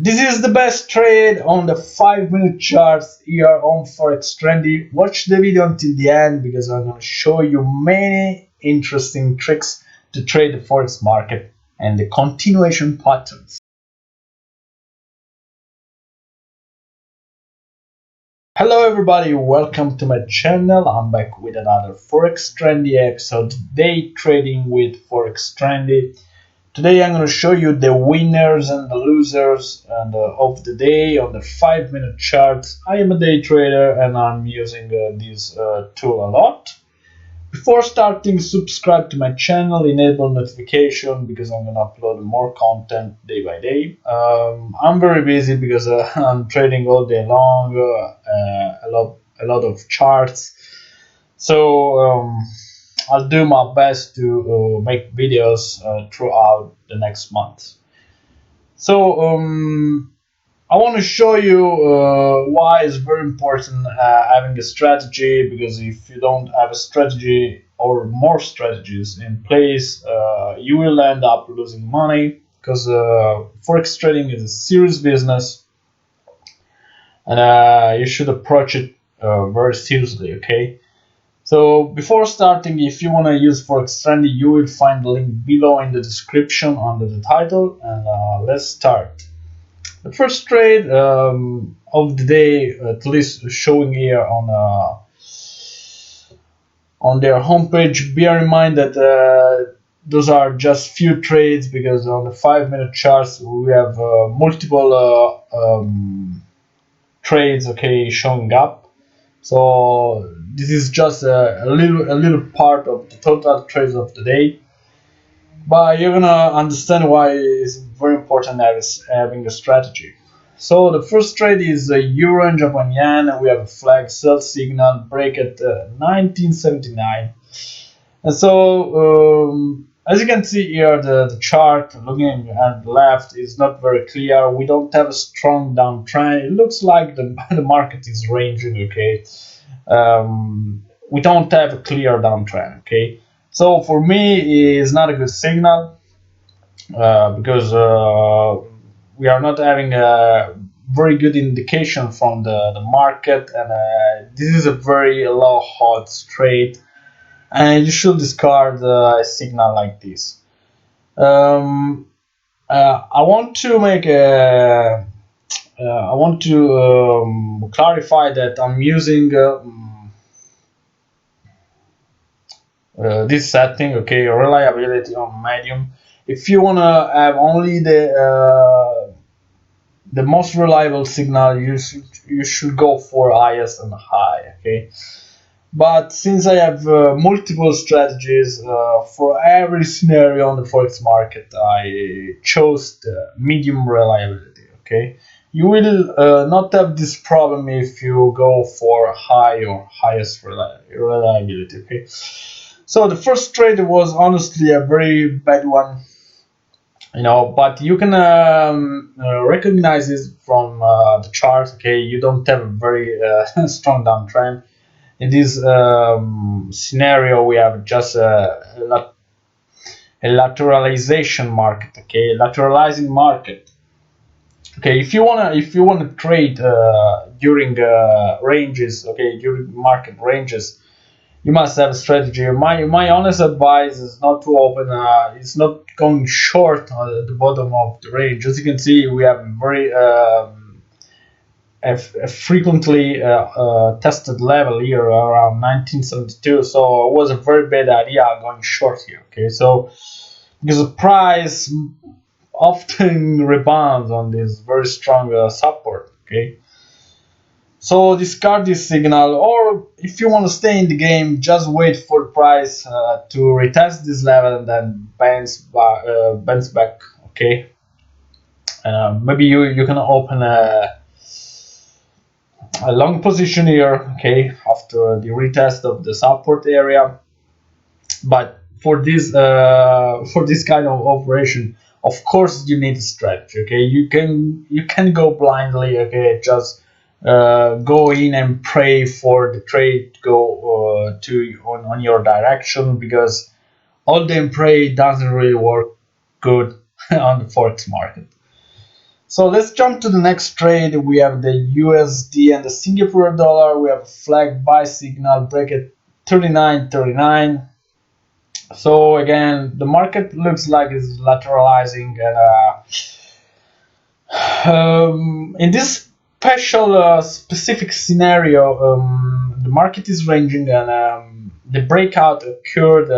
This is the best trade on the 5-minute charts here on Forex Trendy. Watch the video until the end because I'm going to show you many interesting tricks to trade the Forex market and the continuation patterns. Hello everybody, welcome to my channel. I'm back with another Forex Trendy episode, day trading with Forex Trendy. Today I'm going to show you the winners and the losers of the day on the 5-minute chart. I am a day trader and I'm using this tool a lot. Before starting, subscribe to my channel, enable notification because I'm going to upload more content day by day. I'm very busy because I'm trading all day long, a lot of charts. So I'll do my best to make videos throughout the next month. So I want to show you why it's very important having a strategy, because if you don't have a strategy or more strategies in place, you will end up losing money, because Forex trading is a serious business and you should approach it very seriously, okay? So before starting, if you want to use Forex Trendy, you will find the link below in the description under the title, and let's start. The first trade of the day, at least showing here on their homepage. Bear in mind that those are just few trades, because on the 5-minute charts we have multiple trades, okay, showing up. So this is just a little part of the total trades of the day, but you're gonna understand why it's very important having a strategy. So the first trade is Euro and Japan Yen, and we have a flag sell signal break at 1979. And so as you can see here, the chart looking at the left is not very clear. We don't have a strong downtrend. It looks like the market is ranging, okay. We don't have a clear downtrend, okay. So for me, it's not a good signal because we are not having a very good indication from the market, and this is a very low odds trade, and you should discard a signal like this. I want to make a I want to clarify that I'm using this setting, okay, reliability on medium. If you want to have only the most reliable signal, you should go for highest and high, okay. But since I have multiple strategies for every scenario on the Forex market, I chose the medium reliability, okay. You will not have this problem if you go for high or highest reliability, okay. So the first trade was honestly a very bad one, but you can recognize this from the chart, okay. You don't have a very strong downtrend. In this scenario, we have just a lateralization market, okay, lateralizing market. Okay, if you wanna trade during ranges, okay, during market ranges, you must have a strategy. My honest advice is not to open. It's not going short at the bottom of the range. As you can see, we have very a frequently tested level here around 1972. So it was a very bad idea going short here. Okay, so because the price often rebounds on this very strong support. Okay. So discard this signal, or if you want to stay in the game, just wait for the price to retest this level and then bends back. Okay, maybe you can open a long position here. Okay, after the retest of the support area, but for this kind of operation, of course you need a strategy. Okay, you can go blindly. Okay, just go in and pray for the trade to go on your direction, because all the pray doesn't really work good on the forex market. So let's jump to the next trade. We have the USD and the Singapore dollar. We have a flag buy signal, break at 39.39. So again, the market looks like it's lateralizing, and in this specific scenario, the market is ranging, and the breakout occurred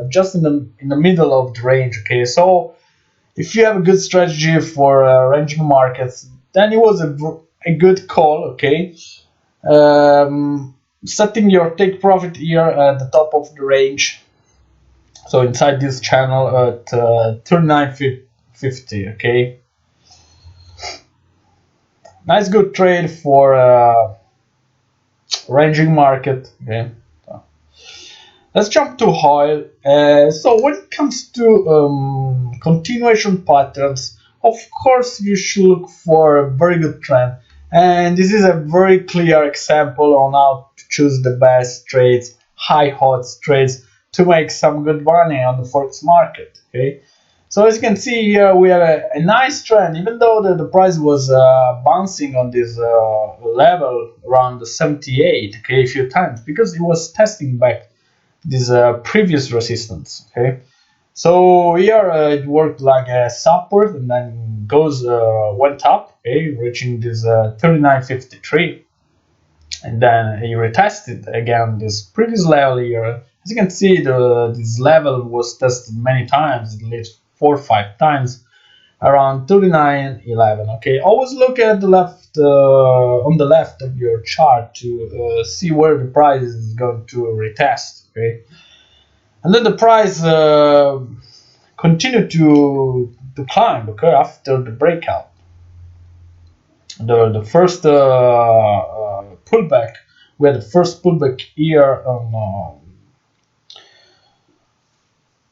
just in the middle of the range. Okay, so if you have a good strategy for ranging markets, then it was a good call. Okay, setting your take profit here at the top of the range. So inside this channel at 39.50. Okay, nice good trade for ranging market. Okay, so let's jump to oil. So when it comes to continuation patterns, of course you should look for a very good trend, and this is a very clear example on how to choose the best trades, high odds trades, to make some good money on the forex market. Okay, so as you can see here, we have a nice trend, even though the price was bouncing on this level around the 78, okay, a few times, because it was testing back this previous resistance. Okay, so here it worked like a support, and then went up, okay, reaching this 39.53, and then he retested again this previous level here. As you can see, this level was tested many times, at least 4 or 5 times, around 39.11. Okay, always look at the left, on the left of your chart to see where the price is going to retest. Okay, and then the price continued to climb. Okay, after the breakout, the first pullback. We had the first pullback here on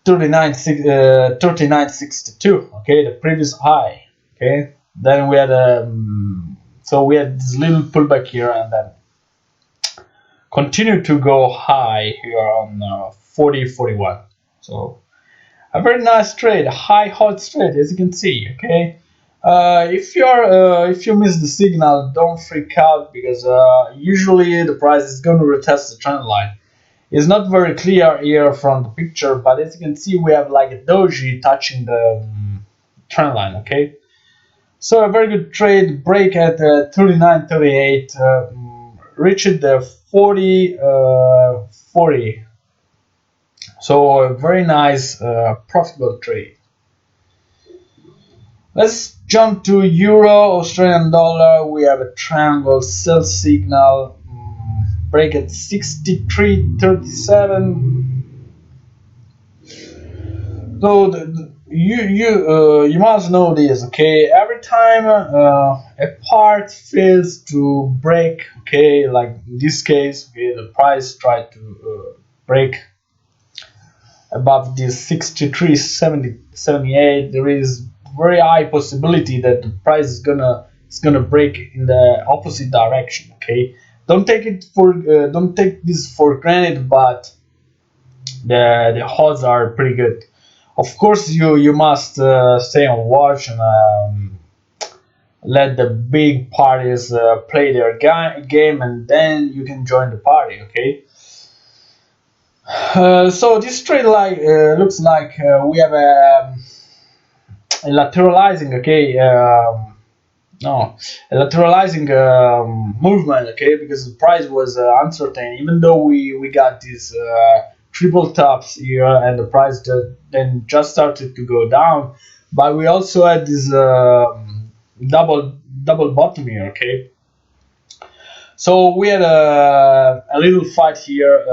39.62. Okay, the previous high. Okay, then we had we had this little pullback here, and then continued to go high here on 40.41. So a very nice trade, a high hot trade, as you can see. Okay, if you miss the signal, don't freak out, because usually the price is going to retest the trend line. It's not very clear here from the picture, but as you can see, we have like a doji touching the trend line. Okay, so a very good trade, break at 39.38, reached the 40. So a very nice profitable trade. Let's jump to euro, Australian dollar. We have a triangle sell signal, break at 63.37. So you must know this. Okay, every time a part fails to break, okay, like in this case, okay, the price tried to break above this 63.78, there is very high possibility that the price is gonna break in the opposite direction. Okay, don't take this for granted, but the odds are pretty good. Of course, you must stay on watch and let the big parties play their game, and then you can join the party. Okay. So this trade looks like we have a lateralizing. Okay. No, a lateralizing movement. Okay, because the price was uncertain. Even though we got these triple tops here, and the price then just started to go down, but we also had this double bottom here. Okay, so we had a little fight here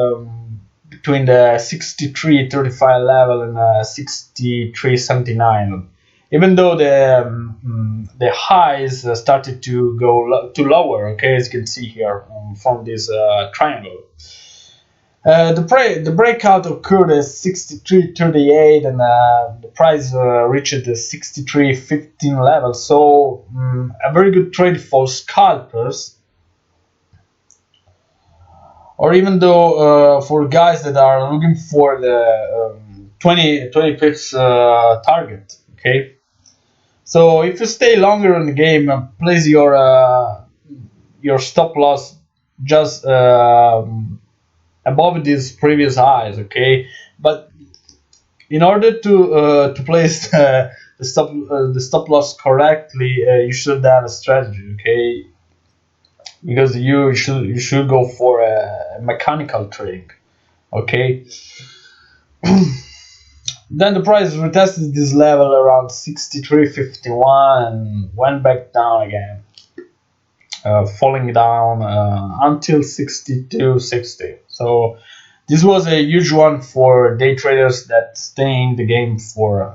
between the 63.35 level and 63.79. Even though the highs started to go to lower. Okay, as you can see here from this triangle. The breakout occurred at 63.38, and the price reached the 63.15 level. So a very good trade for scalpers, or even though for guys that are looking for the 20 pips target. Okay, So if you stay longer in the game, place your stop loss just above these previous highs, okay? But in order to place the stop loss correctly, you should have a strategy, okay? Because you should go for a mechanical trading, okay? Then the price retested this level around 63.51 and went back down again, falling down until 62.60. So this was a huge one for day traders that stay in the game for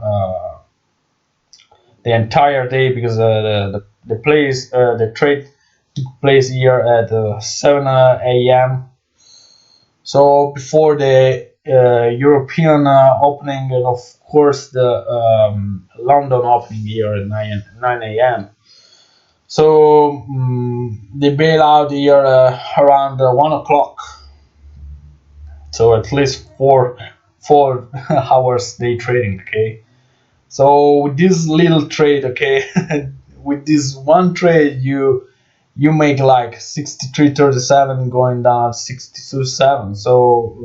the entire day, because the trade took place here at 7 a.m. So before the European opening, and of course the London opening here at 9 a.m. So they bail out here around 1 o'clock. So at least four hours day trading, okay? So with this little trade, okay, with this one trade, you make like 63.37 going down 62.7. So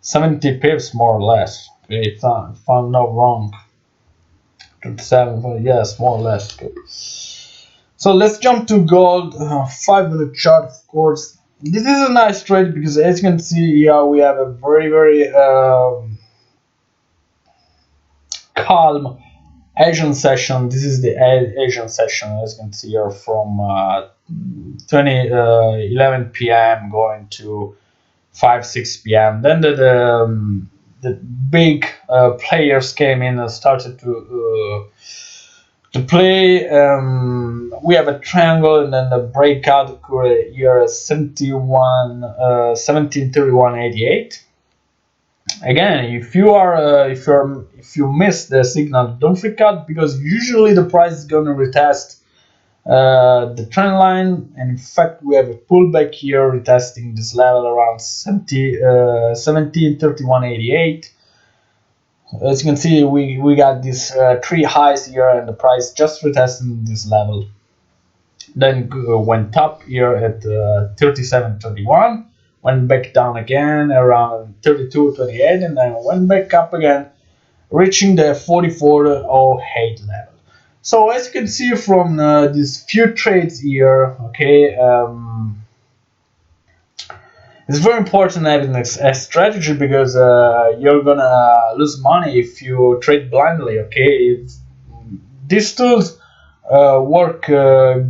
70 pips more or less. Okay, if I'm not wrong. 27, yes, more or less. Okay. So let's jump to gold. 5-minute chart, of course. This is a nice trade because, as you can see here, we have a very calm Asian session. This is the Asian session, as you can see here, from 11 p.m. going to 5-6 p.m. Then the big players came in and started to play. We have a triangle and then the breakout occurred here at 1731.88. Again, if you miss the signal, don't freak out, because usually the price is going to retest the trend line, and in fact we have a pullback here retesting this level around 1731.88. As you can see, we got these three highs here, and the price just retesting this level, then went up here at 37.31, went back down again around 32.28, and then went back up again, reaching the 44.08 level. So as you can see from these few trades here, okay, it's very important having a strategy, because you're gonna lose money if you trade blindly, okay? These tools work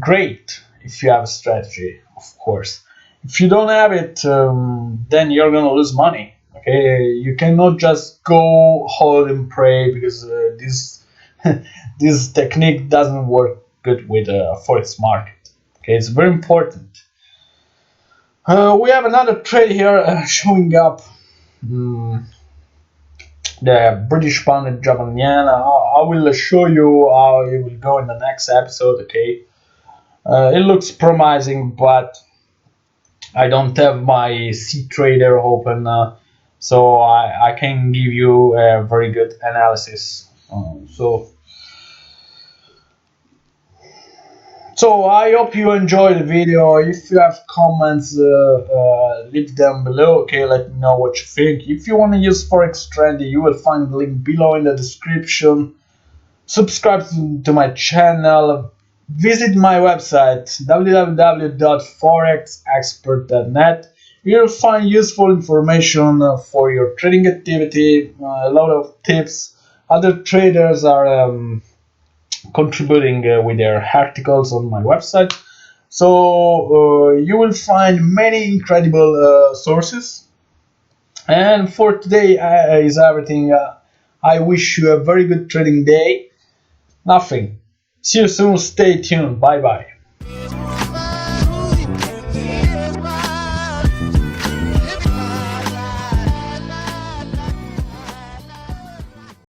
great if you have a strategy, of course. If you don't have it, then you're gonna lose money, okay? You cannot just go hold and pray, because this this technique doesn't work good with forex market, okay? It's very important. We have another trade here showing up the British pound and Japan yen. I will show you how it will go in the next episode, okay? It looks promising, but I don't have my C trader open, so I can give you a very good analysis. So I hope you enjoyed the video. If you have comments, leave them below, okay? Let me know what you think. If you want to use Forex Trendy, you will find the link below in the description. Subscribe to my channel. Visit my website www.forexexpert.net. You'll find useful information for your trading activity, a lot of tips. Other traders are contributing with their articles on my website, so you will find many incredible sources. And for today is everything. I wish you a very good trading day. Nothing. See you soon. Stay tuned. Bye bye.